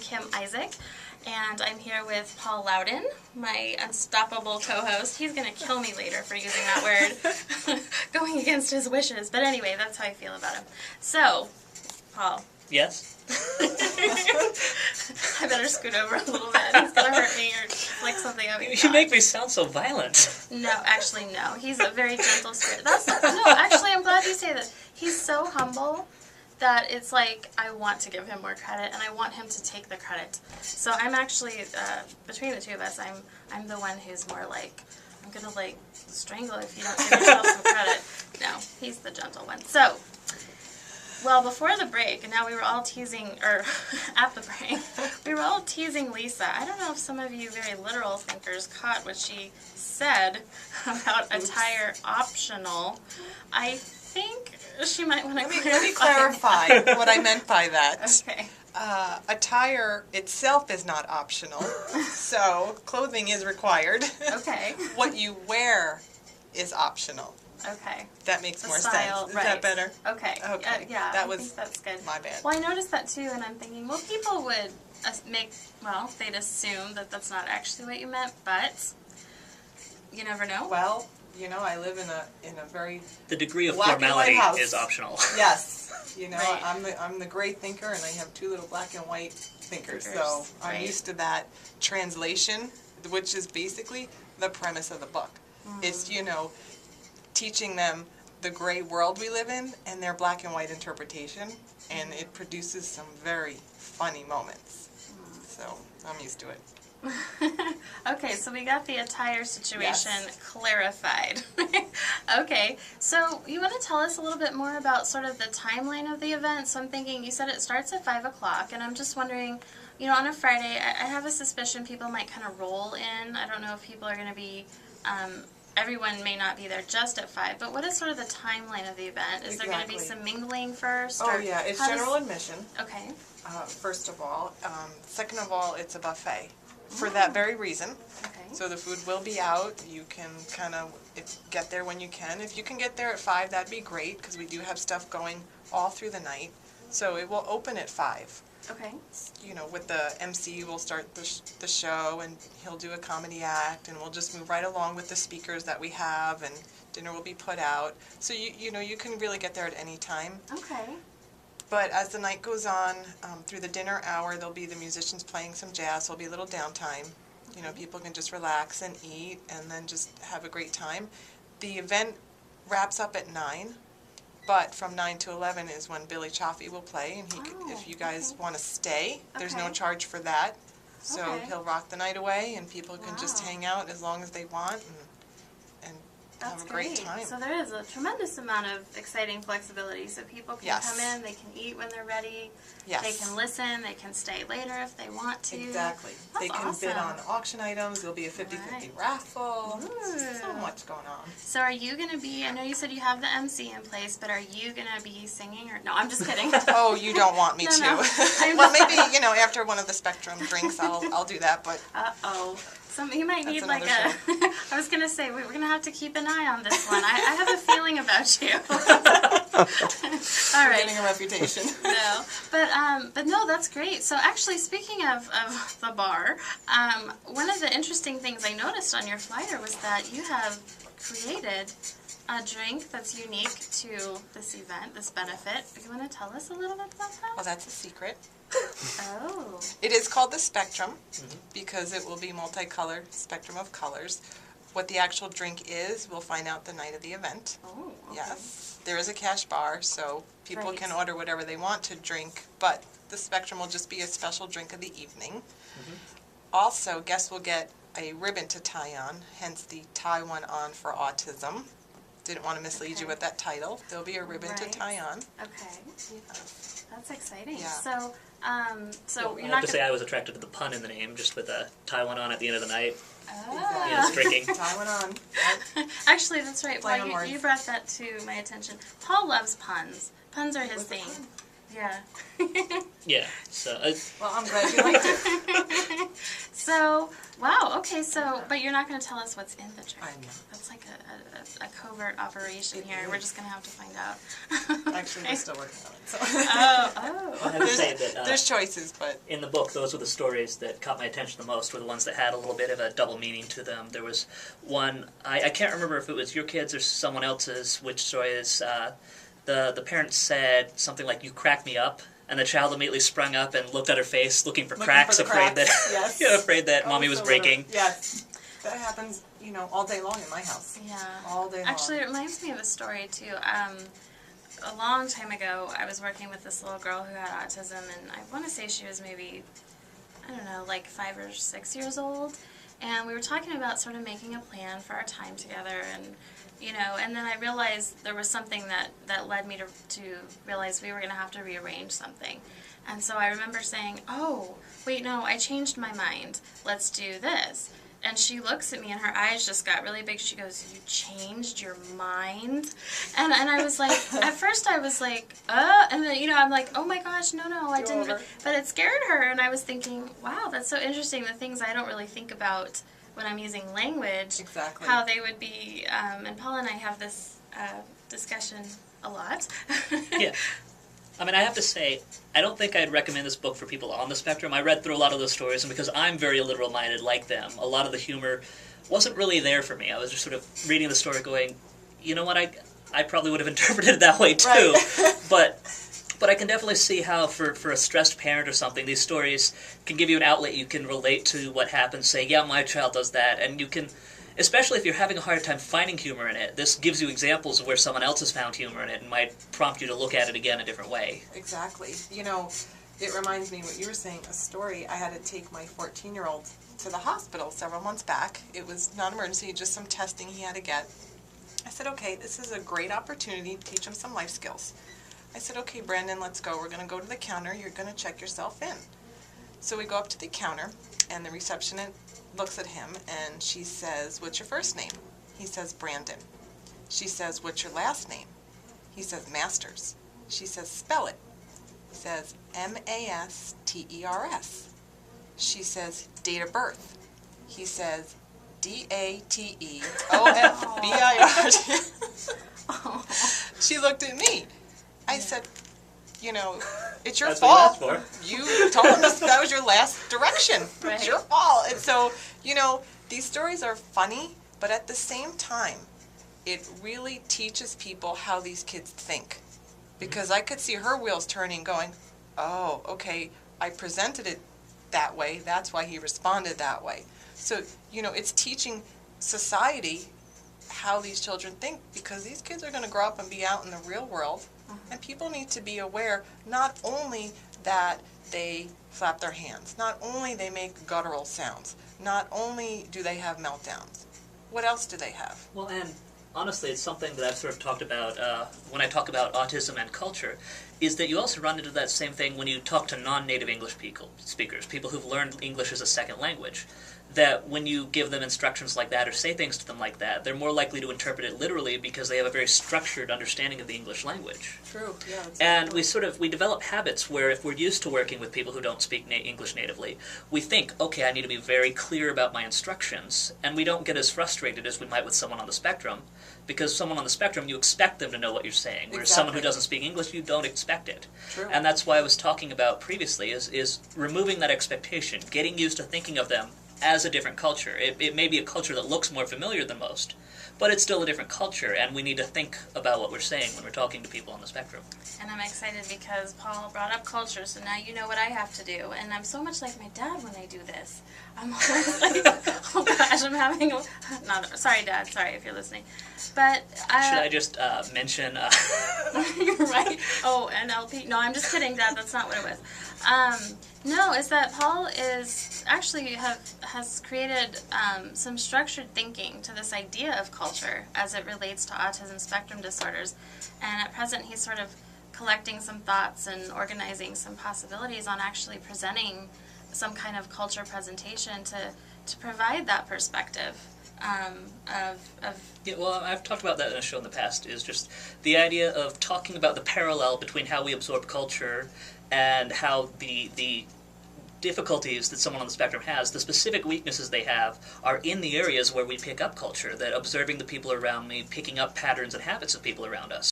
Kim Isaac, and I'm here with Paul Loudon, my unstoppable co-host. He's going to kill me later for using that word, going against his wishes. But anyway, that's how I feel about him. So, Paul. Yes? I better scoot over a little bit. He's going to hurt me or flick something at me. You make me sound so violent. No, actually, no. He's a very gentle spirit. No, actually, I'm glad you say that. He's so humble that it's like I want to give him more credit, and I want him to take the credit. So I'm actually, between the two of us, I'm the one who's more like, I'm going to like strangle if you don't give yourself some credit. No, he's the gentle one. So, well, before the break, and now we were all teasing, or at the break, we were all teasing Lisa. I don't know if some of you very literal thinkers caught what she said about attire optional. I think she might want to clarify. Let me clarify what I meant by that. Okay. Attire itself is not optional, so clothing is required. Okay. What you wear is optional. Okay. That makes more style, sense. Is right. that better? Okay. Okay. Yeah, that I was think that's good. my bad. Well, I noticed that too, and I'm thinking, well, people would they'd assume that that's not actually what you meant, but you never know. Well, you know, I live in a very The degree of black and formality white house. is optional. Yes. You know, Right. I'm the gray thinker, and I have two little black and white thinkers. So Right. I'm used to that translation, which is basically the premise of the book. It's, you know, teaching them the gray world we live in and their black and white interpretation, and it produces some very funny moments. So I'm used to it. Okay, so we got the attire situation Yes. clarified. Okay, so you want to tell us a little bit more about sort of the timeline of the event? So I'm thinking, you said it starts at 5 o'clock, and I'm just wondering, you know, on a Friday, I have a suspicion people might kind of roll in. I don't know if people are going to be, everyone may not be there just at 5, but what is sort of the timeline of the event? Is there going to be Exactly. some mingling first? Oh or yeah, it's how does- general admission. Okay. First of all. Second of all, it's a buffet for that very reason. Okay. So the food will be out. You can kind of get there when you can. If you can get there at 5, that'd be great, because we do have stuff going all through the night. So it will open at 5. Okay. You know, with the MC, we'll start the show, and he'll do a comedy act, and we'll just move right along with the speakers that we have, and dinner will be put out. So you know, you can really get there at any time. Okay. But as the night goes on, through the dinner hour, there'll be the musicians playing some jazz. There'll be a little downtime. You know, people can just relax and eat and then just have a great time. The event wraps up at 9, but from 9 to 11 is when Billy Chaffee will play. And if you guys want to stay, there's no Okay. charge for that. So Okay. he'll rock the night away, and people can just Wow. hang out as long as they want and That's have a great time. So there is a tremendous amount of exciting flexibility. So people can Yes. come in, they can eat when they're ready, Yes. they can listen, they can stay later if they want to. Exactly. That's They can bid awesome. on auction items. There'll be a 50-50 Right. raffle. Ooh. So much going on. So are you going to be, I know you said you have the MC in place, but are you going to be singing or, no, I'm just kidding. Oh, you don't want me No, to. no. I'm Well, just- maybe, you know, after one of the Spectrum drinks, I'll do that, but Uh-oh. You might need That's like a, another I was going to say, we're going to have to keep an eye on this one. I have a feeling about you. All I'm right. getting a reputation. No, but no, that's great. So actually, speaking of the bar, one of the interesting things I noticed on your flyer was that you have created a drink that's unique to this event, this benefit. You want to tell us a little bit about Well, that? that's a secret. Oh, It is called the Spectrum because it will be multicolored, spectrum of colors. What the actual drink is, we'll find out the night of the event. oh, okay. Yes. There is a cash bar, so people Right. can order whatever they want to drink, but the Spectrum will just be a special drink of the evening. Also, guests will get a ribbon to tie on, hence the tie one on for autism. Didn't want to mislead you Okay. with that title. There'll be a ribbon to Right. tie on. Okay, that's exciting. Yeah. So, Well, you're I not have to say gonna. I was attracted to the pun in the name, just with a tie one on at the end of the night. Ah. Yes, drinking. Tie one on. Actually, that's right. Play Well, on you words. brought that to my attention. Paul loves puns. Puns are his What's a thing. pun? Yeah. Yeah, so Well, I'm glad you liked it. So, Wow, okay, so, but you're not going to tell us what's in the jar. I know. That's like a covert operation It here. is. We're just going to have to find out. Actually, we're still working on it. So. I have to say that There's choices, but in the book, those were the stories that caught my attention the most, were the ones that had a little bit of a double meaning to them. There was one, I can't remember if it was your kids or someone else's, which story is, the parents said something like, "You crack me up," and the child immediately sprung up and looked at her face, looking for cracks, afraid that Yes. afraid that mommy was so breaking. Yes. That happens, all day long in my house. Yeah. All day long. Actually, it reminds me of a story, too. A long time ago, I was working with this little girl who had autism, and I want to say she was maybe, I don't know, like 5 or 6 years old. And we were talking about sort of making a plan for our time together, and and then I realized there was something that led me to realize we were going to have to rearrange something. And so I remember saying, "Oh, wait, no, I changed my mind. Let's do this." And she looks at me and her eyes just got really big. She goes, "You changed your mind?" And I was like, at first I was like, and then, I'm like, "Oh my gosh, no, I Go didn't." over. But it scared her, and I was thinking, wow, that's so interesting, the things I don't really think about when I'm using language. Exactly. How they would be, and Paul and I have this discussion a lot. Yeah. I mean, I have to say, I don't think I'd recommend this book for people on the spectrum. I read through a lot of those stories, and because I'm very literal-minded like them, a lot of the humor wasn't really there for me. I was just sort of reading the story going, you know what, I probably would have interpreted it that way too. Right. But I can definitely see how for a stressed parent or something, these stories can give you an outlet. You can relate to what happens, say, yeah, my child does that, and you can... Especially if you're having a hard time finding humor in it, this gives you examples of where someone else has found humor in it and might prompt you to look at it again a different way. Exactly. It reminds me what you were saying, a story. I had to take my 14-year-old to the hospital several months back. It was non-emergency, just some testing he had to get. I said, okay, this is a great opportunity to teach him some life skills. I said, okay, Brandon, let's go. We're going to go to the counter. You're going to check yourself in. So we go up to the counter, and the receptionist looks at him, and she says, "What's your first name?" He says, "Brandon." She says, "What's your last name?" He says, "Masters." She says, "Spell it." He says, "Masters." She says, "Date of birth." He says, DATEOFBIRT. She looked at me. I said, it's your That's what fault. you asked for. You told him that was your last direction. Right. It's your fault. And so, these stories are funny, but at the same time, it really teaches people how these kids think. Because I could see her wheels turning going, oh, okay, I presented it that way. That's why he responded that way. So, it's teaching society how these children think, because these kids are going to grow up and be out in the real world. And people need to be aware not only that they flap their hands, not only they make guttural sounds, not only do they have meltdowns. What else do they have? Well, and honestly, it's something that I've sort of talked about when I talk about autism and culture, is that you also run into that same thing when you talk to non-native English speakers, people who've learned English as a second language. That when you give them instructions like that or say things to them like that, they're more likely to interpret it literally because they have a very structured understanding of the English language. True, yeah. And we develop habits where if we're used to working with people who don't speak English natively, we think, okay, I need to be very clear about my instructions, and we don't get as frustrated as we might with someone on the spectrum, because someone on the spectrum, you expect them to know what you're saying, whereas someone who doesn't speak English, you don't expect it. True. And that's why I was talking about previously, is removing that expectation, getting used to thinking of them as a different culture. It may be a culture that looks more familiar than most, but it's still a different culture, and we need to think about what we're saying when we're talking to people on the spectrum. And I'm excited because Paul brought up culture, so now you know what I have to do. And I'm so much like my dad when I do this. I'm always like, oh gosh, I'm having a... sorry, Dad. Sorry if you're listening. But... Should I just mention... You're right. Oh, NLP. No, I'm just kidding, Dad. That's not what it was. No, is that Paul is actually has created some structured thinking to this idea of culture as it relates to autism spectrum disorders. And at present, he's sort of collecting some thoughts and organizing some possibilities on actually presenting some kind of culture presentation to provide that perspective of Yeah, well, I've talked about that in a show in the past, is just the idea of talking about the parallel between how we absorb culture and how the difficulties that someone on the spectrum has, the specific weaknesses they have, are in the areas where we pick up culture, that observing the people around me, picking up patterns and habits of people around us.